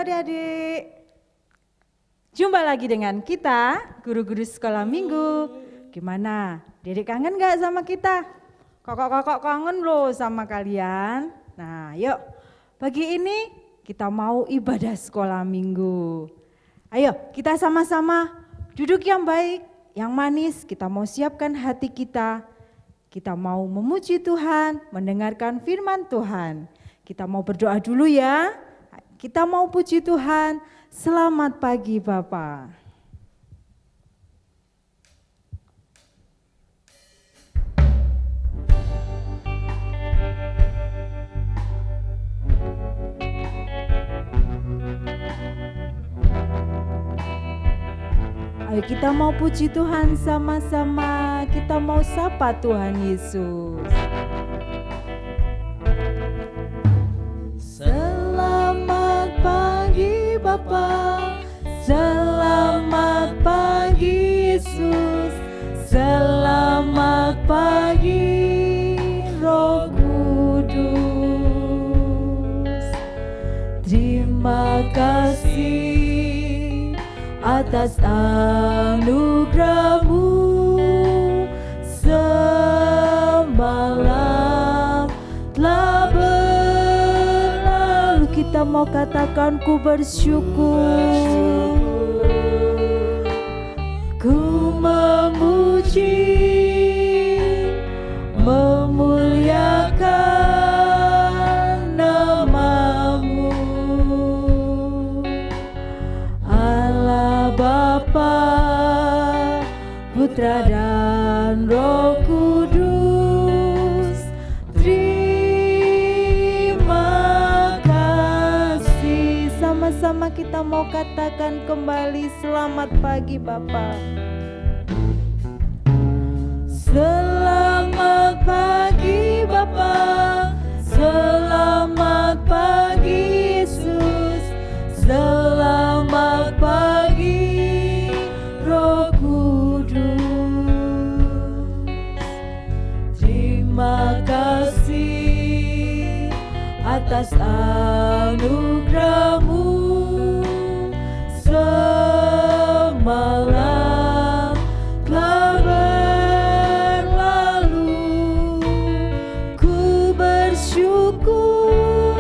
adik-adik. Jumpa lagi dengan kita, guru-guru sekolah minggu. Gimana? Dedek kangen gak sama kita? Kakak-kakak kangen loh sama kalian. Nah yuk, pagi ini kita mau ibadah sekolah minggu. Ayo kita sama-sama duduk yang baik, yang manis. Kita mau siapkan hati kita. Kita mau memuji Tuhan, mendengarkan firman Tuhan. Kita mau berdoa dulu ya. Kita mau puji Tuhan. Selamat pagi Bapak. Ayo kita mau puji Tuhan sama-sama. Kita mau sapa Tuhan Yesus. Selamat pagi Bapa, selamat pagi Yesus, selamat pagi Roh Kudus. Terima kasih atas anugerah-Mu semalam telah berlalu. Kita mau katakan ku bersyukur, ku memuji, memuliakan nama-Mu. Allah Bapa, Putra dan Roh Kudus, terima kasih. Sama-sama kita mau katakan kembali selamat pagi Bapa. Selamat pagi Bapa, selamat pagi Yesus, selamat pagi Roh Kudus. Terima kasih atas anugerah-Mu semalam telah berlalu. Ku bersyukur,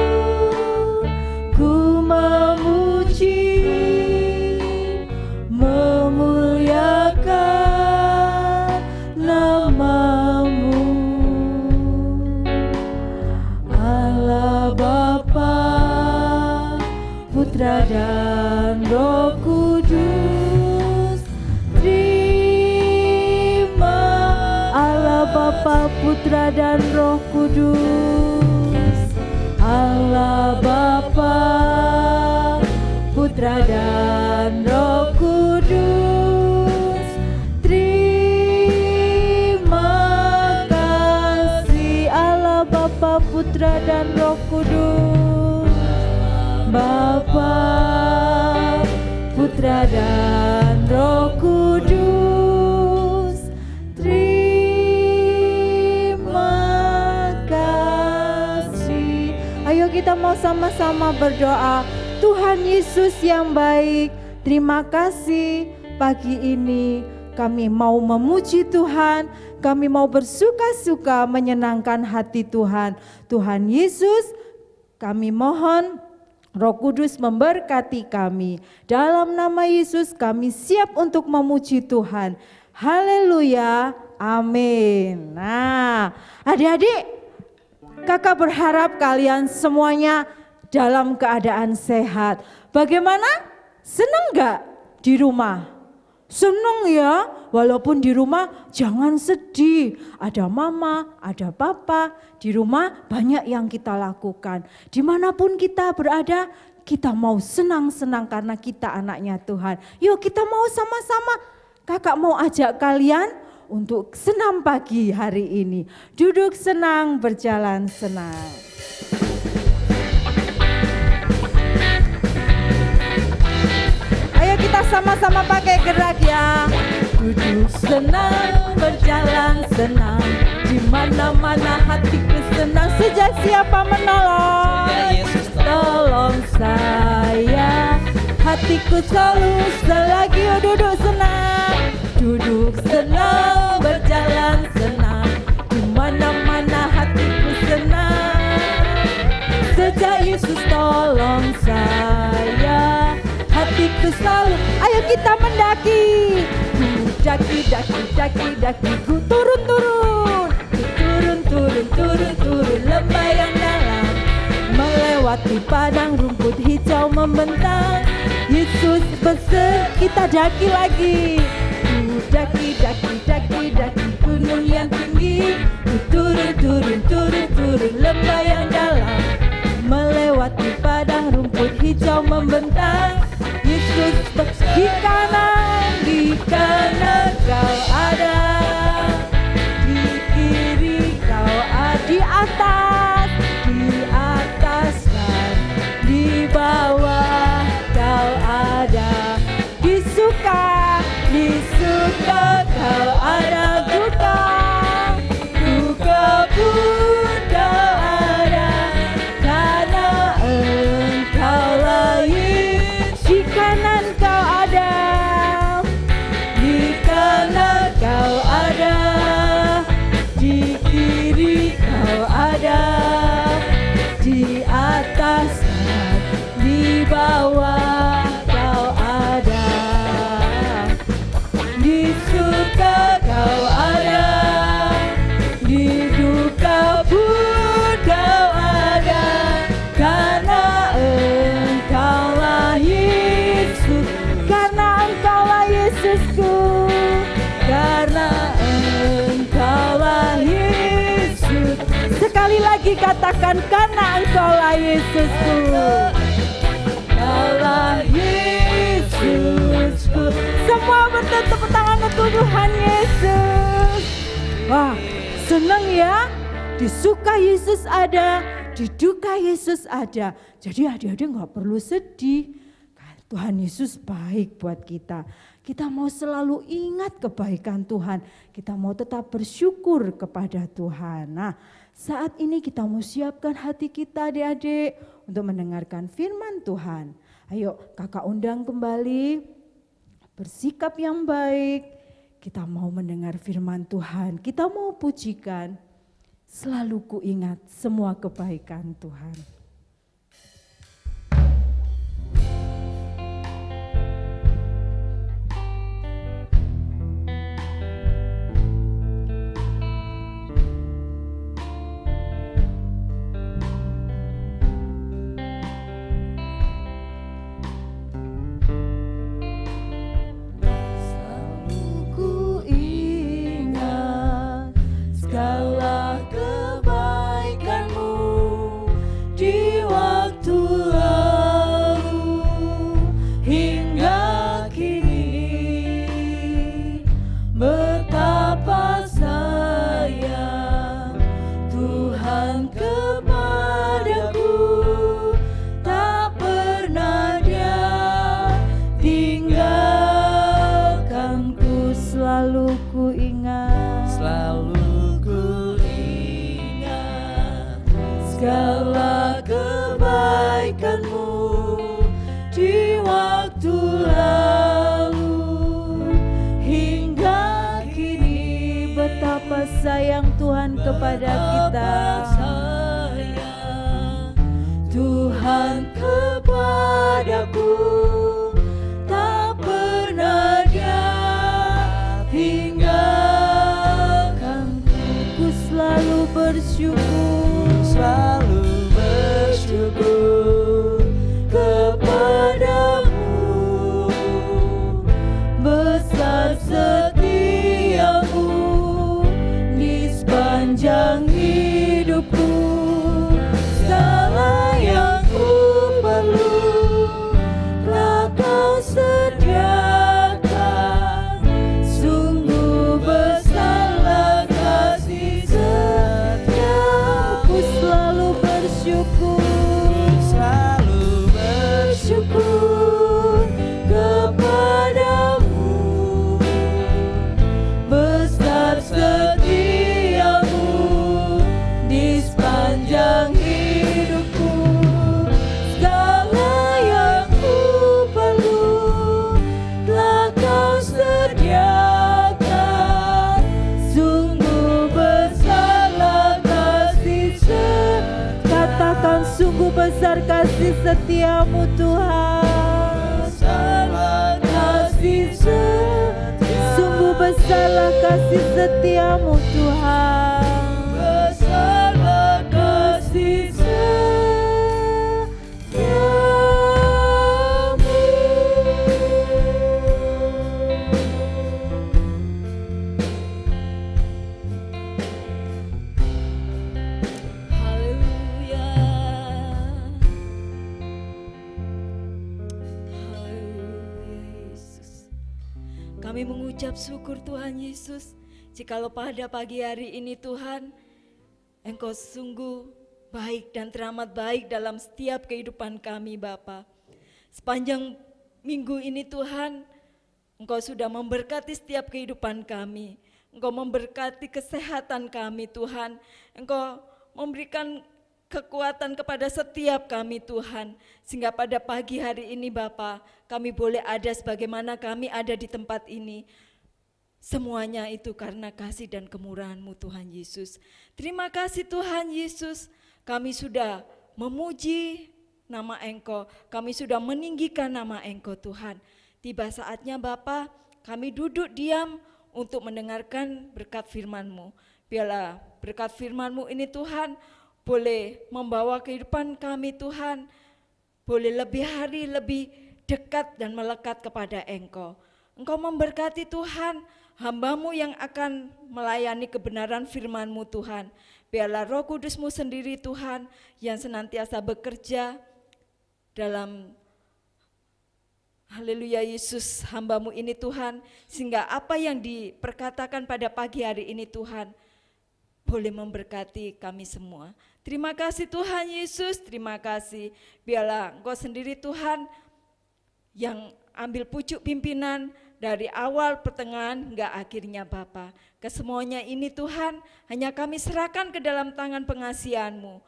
ku memuji, memuliakan nama-Mu. Allah Bapa, Putra dan Roh Kudus, terima. Allah Bapa, Putra dan Roh Kudus, Allah Bapa, Putra dan Roh Kudus, terima kasih. Allah Bapa, Putra dan Roh Kudus, Bapa, Putra dan Roh Kudus, terima kasih. Ayo kita mau sama-sama berdoa. Tuhan Yesus yang baik, terima kasih pagi ini kami mau memuji Tuhan, kami mau bersuka-suka menyenangkan hati Tuhan. Tuhan Yesus, kami mohon Roh Kudus memberkati kami. Dalam nama Yesus kami siap untuk memuji Tuhan. Haleluya, amin. Nah, adik-adik, kakak berharap kalian semuanya dalam keadaan sehat. Bagaimana? Senang gak di rumah? Senang ya, walaupun di rumah jangan sedih. Ada mama, ada papa, di rumah banyak yang kita lakukan. Dimanapun kita berada, kita mau senang-senang karena kita anaknya Tuhan. Yuk kita mau sama-sama, kakak mau ajak kalian untuk senam pagi hari ini. Duduk senang, berjalan senang. Ayo kita sama-sama pakai gerak ya. Duduk senang, berjalan senang, di mana-mana hatiku senang. Sejak siapa menolong? Tolong saya. hatiku selalu selagi duduk senang, berjalan senang, di mana-mana hatiku senang. Sejak Yesus tolong saya, hatiku selalu. Ayo kita mendaki, daki, ku turun, lembah yang dalam, melewati padang rumput hijau membentang. Yesus pesan kita daki lagi, daki, gunung yang tinggi, ku turun, lembah yang dalam, melewati padang rumput hijau membentang. Yesus di kanan kau ada, di kiri kau ada, di atas kan, di bawah kau ada, di suka kau ada, duka pun kau ada, karena engkau lain. Di kanan kau ada, di kanan kau ada, di kiri kau ada, di atas dan di bawah kau ada, di suka kau ada, di duka pun kau ada, karena engkaulah Yesus, karena engkaulah Yesusku, karena engkaulah Yesus. Sekali lagi katakan, karena engkaulah Yesusku, engkaulah Yesusku. Semua bertepuk tangan untuk Tuhan Yesus. Wah, senang ya. Di suka Yesus ada, di duka Yesus ada. Jadi adik-adik gak perlu sedih. Tuhan Yesus baik buat kita. Kita mau selalu ingat kebaikan Tuhan. Kita mau tetap bersyukur kepada Tuhan. Nah, saat ini kita mau siapkan hati kita adik-adik untuk mendengarkan firman Tuhan. Ayo kakak undang kembali, bersikap yang baik. Kita mau mendengar firman Tuhan, kita mau pujikan. Selalu ku ingat semua kebaikan Tuhan. Segala kebaikanmu di waktu lalu hingga kini. Betapa sayang Tuhan kepada kita, Tuhan kepadaku, tak pernah Dia tinggalkan. Ku selalu bersyukur, selalu bersyukur kepadamu. Besar setiamu di sepanjang hidupku. Segala yang ku perlu telah Kau sediakan. Sungguh besarlah kasih setiamu. Selalu bersyukur kepadamu. Besar setiamu besar kasih setiamu Tuhan. Kasih setia, sungguh besarlah kasih setiamu Tuhan. Besarlah kasih setiamu. Haleluya. Haleluya Yesus. Kami mengucap syukur Tuhan Yesus, jikalau pada pagi hari ini Tuhan, Engkau sungguh baik dan teramat baik dalam setiap kehidupan kami Bapa. Sepanjang minggu ini Tuhan, Engkau sudah memberkati setiap kehidupan kami. Engkau memberkati kesehatan kami Tuhan. Engkau memberikan kekuatan kepada setiap kami Tuhan. Sehingga pada pagi hari ini Bapa, kami boleh ada sebagaimana kami ada di tempat ini. Semuanya itu karena kasih dan kemurahan-Mu Tuhan Yesus. Terima kasih Tuhan Yesus, kami sudah memuji nama Engkau, kami sudah meninggikan nama Engkau Tuhan. Tiba saatnya Bapa, kami duduk diam untuk mendengarkan berkat firman-Mu. Biarlah berkat firman-Mu ini Tuhan boleh membawa kehidupan kami Tuhan, boleh lebih hari lebih dekat dan melekat kepada Engkau. Engkau memberkati Tuhan hamba-Mu yang akan melayani kebenaran firman-Mu Tuhan. Biarlah Roh Kudus-Mu sendiri Tuhan yang senantiasa bekerja dalam haleluya Yesus hamba-Mu ini Tuhan. Sehingga apa yang diperkatakan pada pagi hari ini Tuhan boleh memberkati kami semua. Terima kasih Tuhan Yesus, terima kasih. Biarlah Engkau sendiri Tuhan yang ambil pucuk pimpinan dari awal pertengahan hingga akhirnya Bapa. Kesemuanya ini Tuhan hanya kami serahkan ke dalam tangan pengasihan-Mu.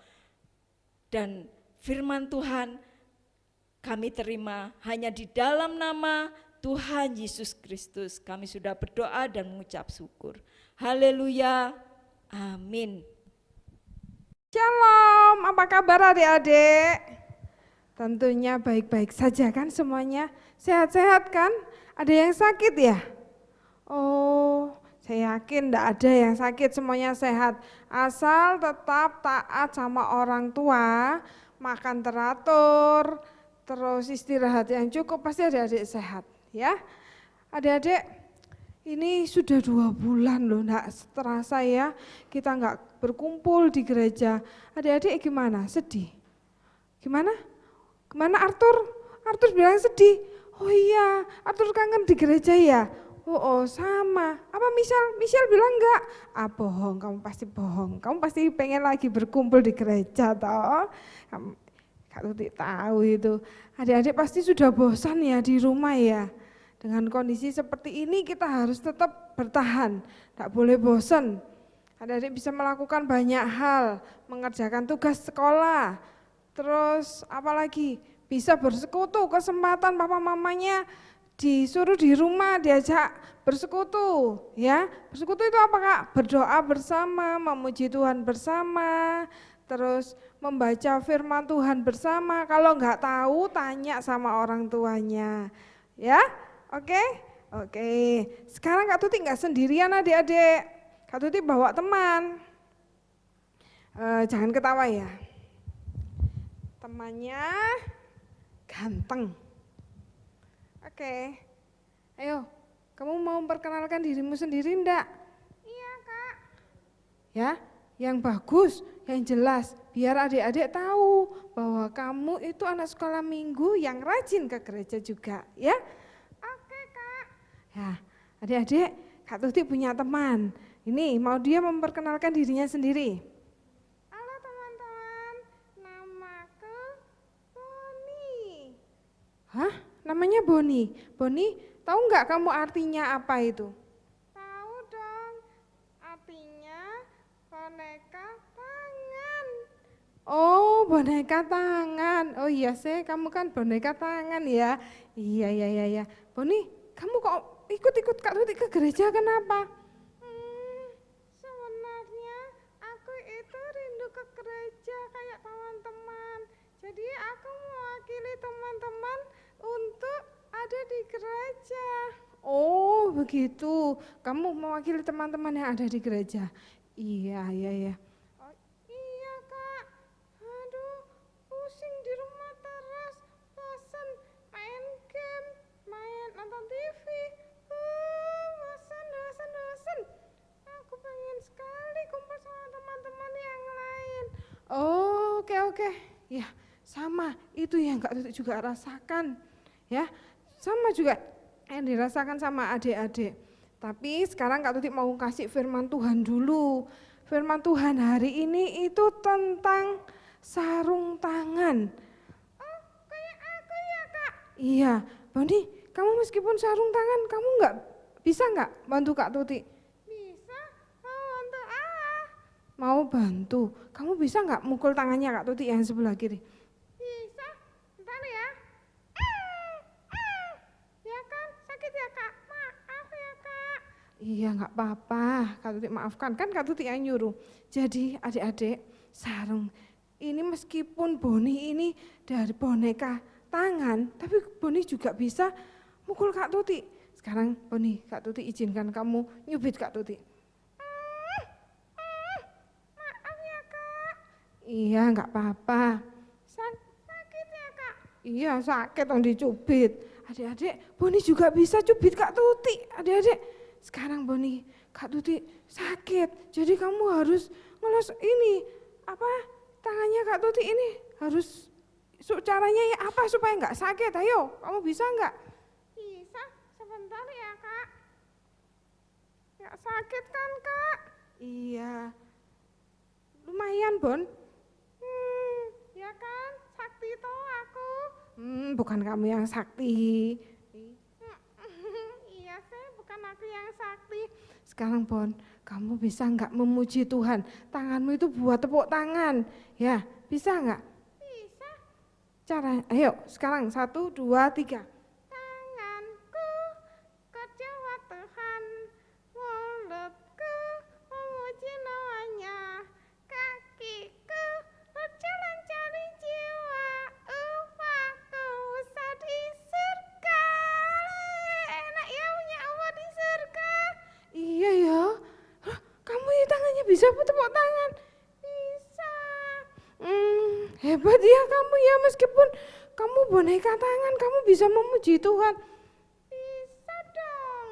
Dan firman Tuhan kami terima hanya di dalam nama Tuhan Yesus Kristus. Kami sudah berdoa dan mengucap syukur. Haleluya, amin. Shalom, apa kabar adik-adik? Tentunya baik-baik saja kan semuanya? Sehat-sehat kan? Ada yang sakit ya? Oh, saya yakin enggak ada yang sakit, semuanya sehat. Asal tetap taat sama orang tua, makan teratur, terus istirahat yang cukup, pasti adik-adik sehat ya. Adik-adik, ini sudah 2 bulan loh, enggak terasa ya kita enggak berkumpul di gereja. Adik-adik gimana? Sedih? Gimana? Kemana Arthur? Arthur bilang sedih. Oh iya, Arthur kangen di gereja ya? Oh sama. Apa Michelle bilang enggak? Ah bohong, kamu pasti bohong. Kamu pasti pengen lagi berkumpul di gereja toh. Kak Tuti tahu itu. Adik-adik pasti sudah bosan ya di rumah ya. Dengan kondisi seperti ini kita harus tetap bertahan. Tak boleh bosan. Adik-adik bisa melakukan banyak hal. Mengerjakan tugas sekolah. Terus apalagi? Bisa bersekutu, kesempatan papa mamanya disuruh di rumah diajak bersekutu ya. Bersekutu itu apa Kak? Berdoa bersama, memuji Tuhan bersama, terus membaca firman Tuhan bersama. Kalau enggak tahu tanya sama orang tuanya ya. Oke? Sekarang Kak Tuti enggak sendirian adik-adik. Kak Tuti bawa teman. Jangan ketawa ya. Temannya ganteng. Oke. Ayo, kamu mau memperkenalkan dirimu sendiri enggak? Iya Kak. Ya, yang bagus, yang jelas, biar adik-adik tahu bahwa kamu itu anak sekolah minggu yang rajin ke gereja juga, ya. Oke Kak. Ya, adik-adik, Kak Tuti punya teman. Ini mau dia memperkenalkan dirinya sendiri. Halo teman-teman, namaku Boni. Hah? Namanya Boni? Boni, tahu nggak kamu artinya apa itu? Tahu dong, artinya boneka tangan. Oh, boneka tangan. Oh iya sih, kamu kan boneka tangan ya. Iya. Boni, kamu kok ikut-ikut Kak Tuti ke gereja kenapa? Sebenarnya aku itu rindu ke gereja kayak teman-teman. Jadi Oh begitu, kamu mewakili teman-teman yang ada di gereja. Iya. Oh, iya Kak, aduh pusing di rumah terus, bosan main game, main nonton TV, bosan. Aku pengen sekali kumpul sama teman-teman yang lain. Oh, oke. Ya, sama itu yang Kak Tuti juga rasakan. Ya, sama juga yang dirasakan sama adik-adik. Tapi sekarang Kak Tuti mau kasih firman Tuhan dulu. Firman Tuhan hari ini itu tentang sarung tangan. Oh, kayak aku ya Kak? Iya, Boni, kamu meskipun sarung tangan, kamu bisa nggak bantu Kak Tuti? Bisa, mau bantu Mau bantu, kamu bisa nggak mukul tangannya Kak Tuti yang sebelah kiri? Bisa, bentar ya. Ya kan, sakit ya Kak, maaf ya Kak. Iya nggak apa-apa, Kak Tuti maafkan, kan Kak Tuti yang nyuruh. Jadi adik-adik, sarung ini meskipun Boni ini dari boneka tangan, tapi Boni juga bisa mukul Kak Tuti. Sekarang Boni, Kak Tuti izinkan kamu nyubit Kak Tuti. Maaf ya Kak. Iya nggak apa-apa. Sakit ya Kak? Iya sakit dong dicubit. Adik-adik, Boni juga bisa cubit Kak Tuti. Adik-adik, sekarang Boni, Kak Tuti sakit. Jadi kamu harus ngelos ini, tangannya Kak Tuti ini harus caranya ya apa supaya nggak sakit? Ayo, kamu bisa nggak? Bisa, sebentar ya Kak. Nggak sakit kan Kak? Iya, lumayan Bon. Ya kan, sakti toh aku. Bukan kamu yang sakti. Iya sih, bukan aku yang sakti. Sekarang Bon, kamu bisa nggak memuji Tuhan? Tanganmu itu buat tepuk tangan, ya bisa nggak? Bisa. Ayo sekarang 1, 2, 3. Tanganku kecewa Tuhan, mulutku memuji namanya, kakiku berjalan cari jiwa, upahku besar di surga. Enak ya punya Allah di surga. Iya ya, kamu ya tangannya bisa tepuk tangan? Bisa. Hebat ya kamu ya, meskipun kamu boneka tangan, kamu bisa memuji Tuhan. Bisa dong.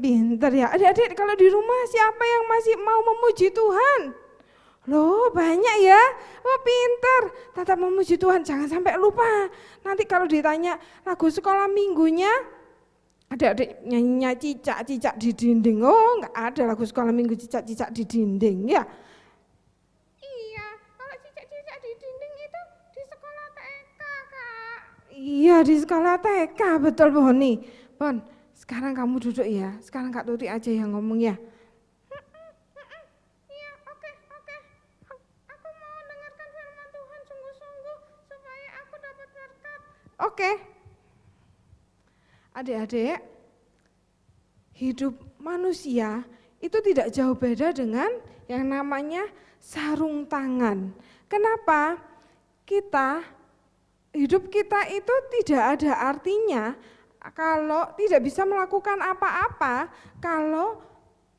Pinter ya. Adik-adik kalau di rumah siapa yang masih mau memuji Tuhan? Loh banyak ya, pinter. Tetap memuji Tuhan, jangan sampai lupa. Nanti kalau ditanya lagu sekolah minggunya, adik-adik nyanyinya cicak-cicak di dinding. Oh enggak ada lagu sekolah minggu cicak-cicak di dinding ya. Iya, kalau cicak-cicak di dinding itu di sekolah TK Kak. Iya di sekolah TK, betul Boni. Bon, sekarang kamu duduk ya, sekarang Kak Tuti aja yang ngomong ya. Iya, oke. Aku mau dengarkan firman Tuhan sungguh-sungguh supaya aku dapat berkat. Oke. Adik-adik, hidup manusia itu tidak jauh beda dengan yang namanya sarung tangan. Kenapa? Hidup kita itu tidak ada artinya kalau tidak bisa melakukan apa-apa kalau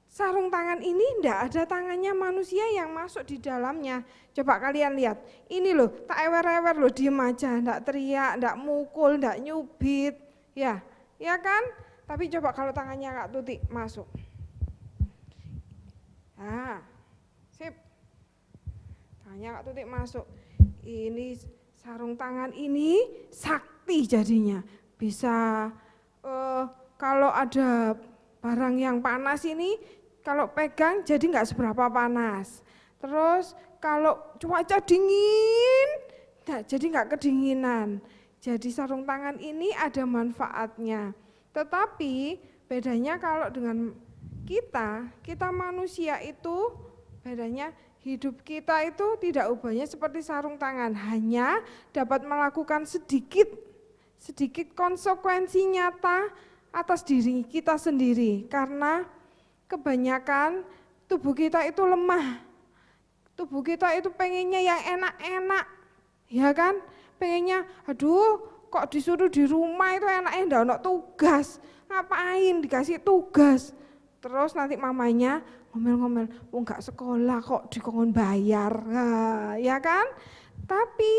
sarung tangan ini tidak ada tangannya manusia yang masuk di dalamnya. Coba kalian lihat, ini loh tak ewer-ewer loh, diem aja, tidak teriak, tidak mukul, tidak nyubit, ya kan? Tapi coba kalau tangannya Kak Tuti masuk. Nah, sip. Tangannya Kak Tuti masuk. Ini sarung tangan ini sakti jadinya. Bisa kalau ada barang yang panas ini, kalau pegang jadi nggak seberapa panas. Terus kalau cuaca dingin, jadi nggak kedinginan. Jadi sarung tangan ini ada manfaatnya. Tetapi bedanya kalau dengan kita manusia itu bedanya hidup kita itu tidak ubahnya seperti sarung tangan, hanya dapat melakukan sedikit konsekuensi nyata atas diri kita sendiri karena kebanyakan tubuh kita itu lemah. Tubuh kita itu pengennya yang enak-enak, ya kan? Pengennya, aduh kok disuruh di rumah itu enaknya ndak ono tugas. ngapain dikasih tugas. Terus nanti mamanya ngomel-ngomel, nggak sekolah kok dikongkon bayar, nah, ya kan? Tapi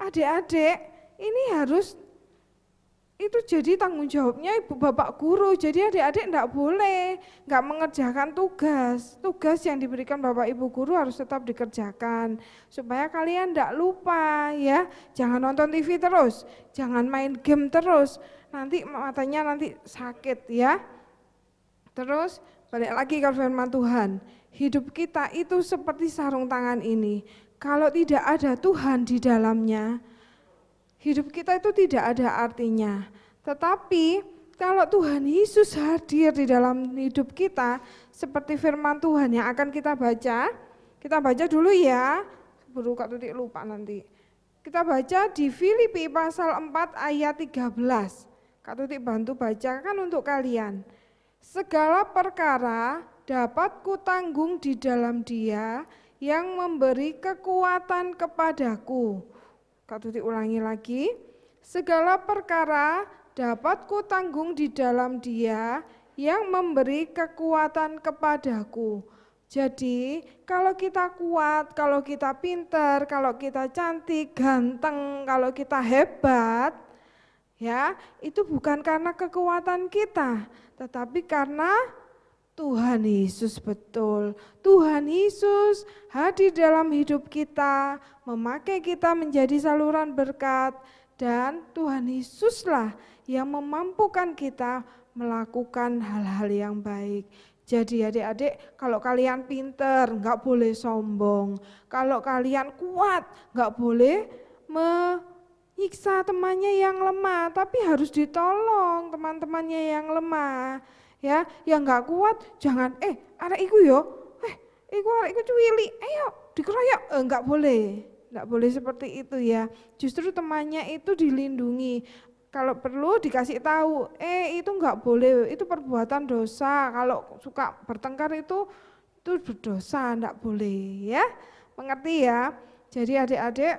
adik-adik ini harus itu jadi tanggung jawabnya ibu bapak guru. Jadi adik-adik enggak boleh enggak mengerjakan tugas. Tugas yang diberikan bapak ibu guru harus tetap dikerjakan supaya kalian enggak lupa ya. Jangan nonton TV terus, jangan main game terus. Nanti matanya nanti sakit ya. Terus balik lagi ke firman Tuhan. Hidup kita itu seperti sarung tangan ini. Kalau tidak ada Tuhan di dalamnya, hidup kita itu tidak ada artinya. Tetapi kalau Tuhan Yesus hadir di dalam hidup kita, seperti firman Tuhan yang akan kita baca dulu ya, baru Kak Tutik lupa nanti. Kita baca di Filipi pasal 4 ayat 13. Kak Tutik bantu bacakan untuk kalian. Segala perkara dapat kutanggung di dalam Dia yang memberi kekuatan kepadaku. Kak Tutik ulangi lagi. Segala perkara dapat kutanggung di dalam Dia yang memberi kekuatan kepadaku. Jadi kalau kita kuat, kalau kita pintar, kalau kita cantik, ganteng, kalau kita hebat, ya itu bukan karena kekuatan kita, tetapi karena Tuhan Yesus. Betul, Tuhan Yesus hadir dalam hidup kita, memakai kita menjadi saluran berkat, dan Tuhan Yesuslah yang memampukan kita melakukan hal-hal yang baik. Jadi adik-adik, kalau kalian pinter enggak boleh sombong, kalau kalian kuat enggak boleh menyiksa temannya yang lemah, tapi harus ditolong teman-temannya yang lemah. Ya, yang enggak kuat jangan arek iku yo, arek iku cuwili, ayo dikeroyok, enggak boleh seperti itu ya. Justru temannya itu dilindungi. Kalau perlu dikasih tahu, itu enggak boleh, itu perbuatan dosa. Kalau suka bertengkar itu berdosa, enggak boleh ya. Mengerti ya? Jadi adik-adik,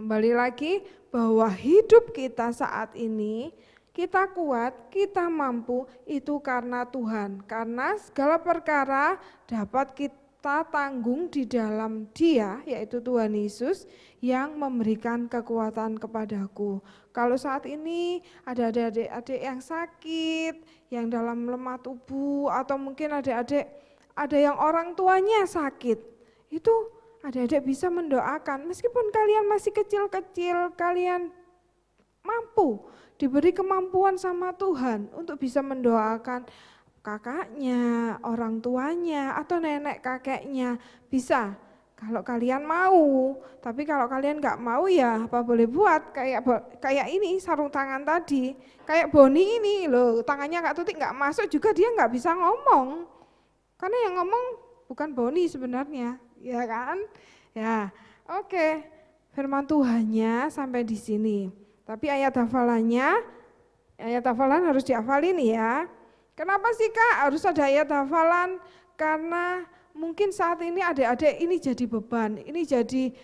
kembali lagi bahwa hidup kita saat ini, kita kuat, kita mampu, itu karena Tuhan. Karena segala perkara dapat kita tanggung di dalam Dia, yaitu Tuhan Yesus, yang memberikan kekuatan kepadaku. Kalau saat ini ada adik-adik yang sakit, yang dalam lemah tubuh, atau mungkin adik-adik ada yang orang tuanya sakit, itu adik-adik bisa mendoakan. Meskipun kalian masih kecil-kecil, kalian mampu, diberi kemampuan sama Tuhan untuk bisa mendoakan kakaknya, orang tuanya, atau nenek kakeknya, bisa. Kalau kalian mau, tapi kalau kalian nggak mau ya apa boleh buat, kayak ini sarung tangan tadi, kayak Boni ini loh, tangannya Kak Tutik nggak masuk juga dia nggak bisa ngomong, karena yang ngomong bukan Boni sebenarnya, ya kan? Ya, oke. Firman Tuhannya sampai di sini. Tapi ayat hafalan harus dihafalin ya. Kenapa sih Kak harus ada ayat hafalan? Karena mungkin saat ini adik-adik ini jadi beban, ini jadi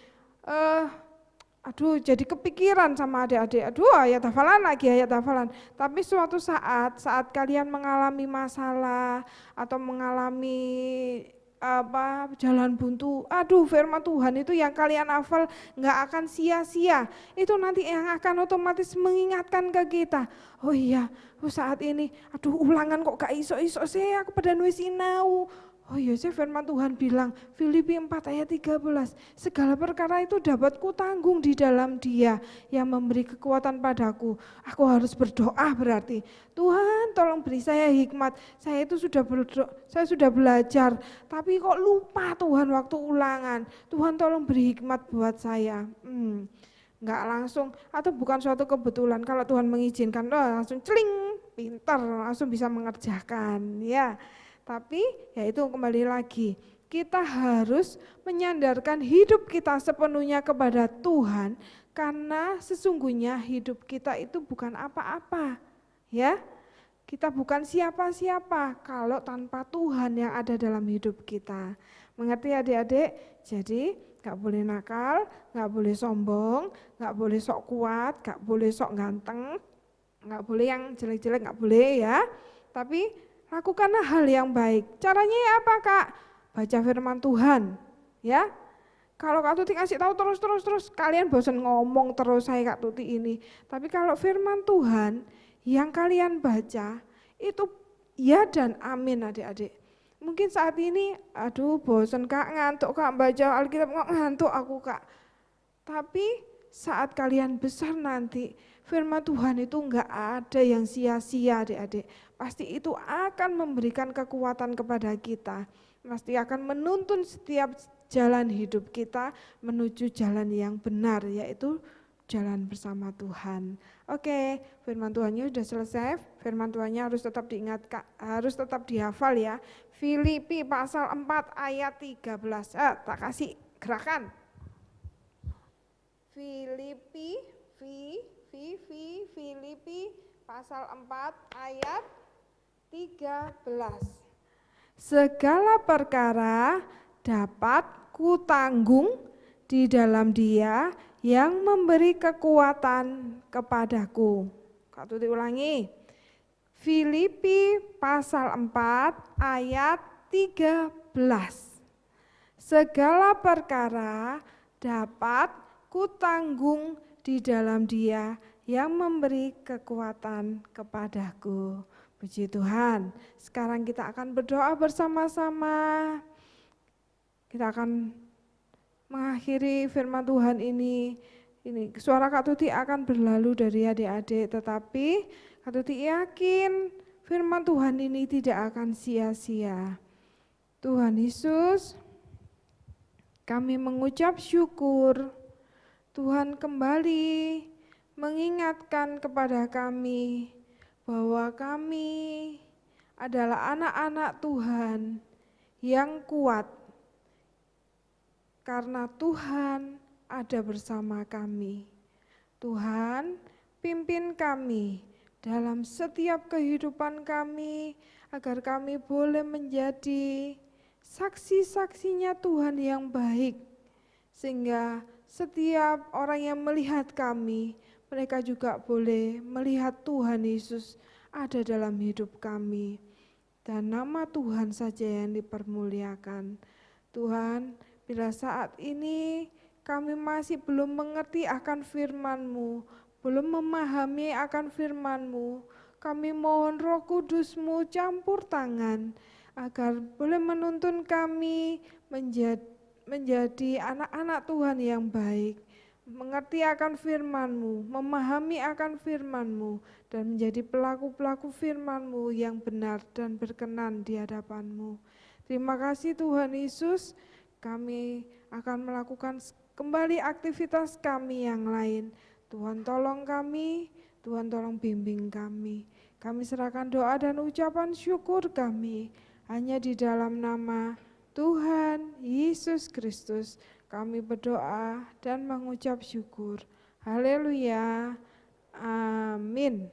jadi kepikiran sama adik-adik, ayat hafalan. Tapi suatu saat kalian mengalami masalah atau mengalami jalan buntu, firman Tuhan itu yang kalian hafal nggak akan sia-sia. Itu nanti yang akan otomatis mengingatkan ke kita. Oh iya, saat ini, ulangan kok gak iso-iso saya, aku pada wis sinau. Oh iya, firman Tuhan bilang, Filipi 4 ayat 13, segala perkara itu dapat kutanggung di dalam Dia yang memberi kekuatan padaku. Aku harus berdoa berarti, Tuhan tolong beri saya hikmat, saya itu sudah berdoa, saya sudah belajar, tapi kok lupa Tuhan waktu ulangan, Tuhan tolong beri hikmat buat saya. Enggak langsung, atau bukan suatu kebetulan, kalau Tuhan mengizinkan, langsung celing, pintar, langsung bisa mengerjakan, ya. Tapi ya itu kembali lagi, kita harus menyandarkan hidup kita sepenuhnya kepada Tuhan, karena sesungguhnya hidup kita itu bukan apa-apa, ya. Kita bukan siapa-siapa kalau tanpa Tuhan yang ada dalam hidup kita. Mengerti adik-adik? Jadi gak boleh nakal, gak boleh sombong, gak boleh sok kuat, gak boleh sok ganteng, nggak boleh yang jelek-jelek, nggak boleh ya. Tapi lakukanlah hal yang baik. Caranya ya apa Kak? Baca firman Tuhan, ya. Kalau Kak Tuti kasih tahu terus, kalian bosan ngomong terus saya Kak Tuti ini. Tapi kalau firman Tuhan yang kalian baca itu ya dan amin adik-adik. Mungkin saat ini, aduh bosan Kak, ngantuk Kak, baca Alkitab ngantuk aku Kak. Tapi saat kalian besar nanti, firman Tuhan itu enggak ada yang sia-sia adik-adik. Pasti itu akan memberikan kekuatan kepada kita. Pasti akan menuntun setiap jalan hidup kita menuju jalan yang benar, yaitu jalan bersama Tuhan. Oke, firman Tuhannya sudah selesai. Firman Tuhannya harus tetap diingat, harus tetap dihafal ya. Filipi pasal 4 ayat 13. Tak kasih gerakan. Filipi pasal 4 ayat 13. Segala perkara dapat kutanggung di dalam Dia yang memberi kekuatan kepadaku. Kak Tuti ulangi. Filipi pasal 4 ayat 13. Segala perkara dapat kutanggung di dalam Dia yang memberi kekuatan kepadaku. Puji Tuhan. Sekarang kita akan berdoa bersama-sama. Kita akan mengakhiri firman Tuhan ini. Suara Kak Tuti akan berlalu dari adik-adik, tetapi Kak Tuti yakin firman Tuhan ini tidak akan sia-sia. Tuhan Yesus, kami mengucap syukur. Tuhan kembali mengingatkan kepada kami bahwa kami adalah anak-anak Tuhan yang kuat. Karena Tuhan ada bersama kami. Tuhan, pimpin kami dalam setiap kehidupan kami, agar kami boleh menjadi saksi-saksinya Tuhan yang baik. Sehingga setiap orang yang melihat kami, mereka juga boleh melihat Tuhan Yesus ada dalam hidup kami. Dan nama Tuhan saja yang dipermuliakan. Tuhan, bila saat ini kami masih belum mengerti akan firman-Mu, belum memahami akan firman-Mu, kami mohon Roh Kudus-Mu campur tangan, agar boleh menuntun kami menjadi anak-anak Tuhan yang baik, mengerti akan firman-Mu, memahami akan firman-Mu, dan menjadi pelaku-pelaku firman-Mu yang benar dan berkenan di hadapan-Mu. Terima kasih Tuhan Yesus. Kami akan melakukan kembali aktivitas kami yang lain. Tuhan tolong kami, Tuhan tolong bimbing kami. Kami serahkan doa dan ucapan syukur kami hanya di dalam nama Tuhan Yesus Kristus. Kami berdoa dan mengucap syukur. Haleluya. Amin.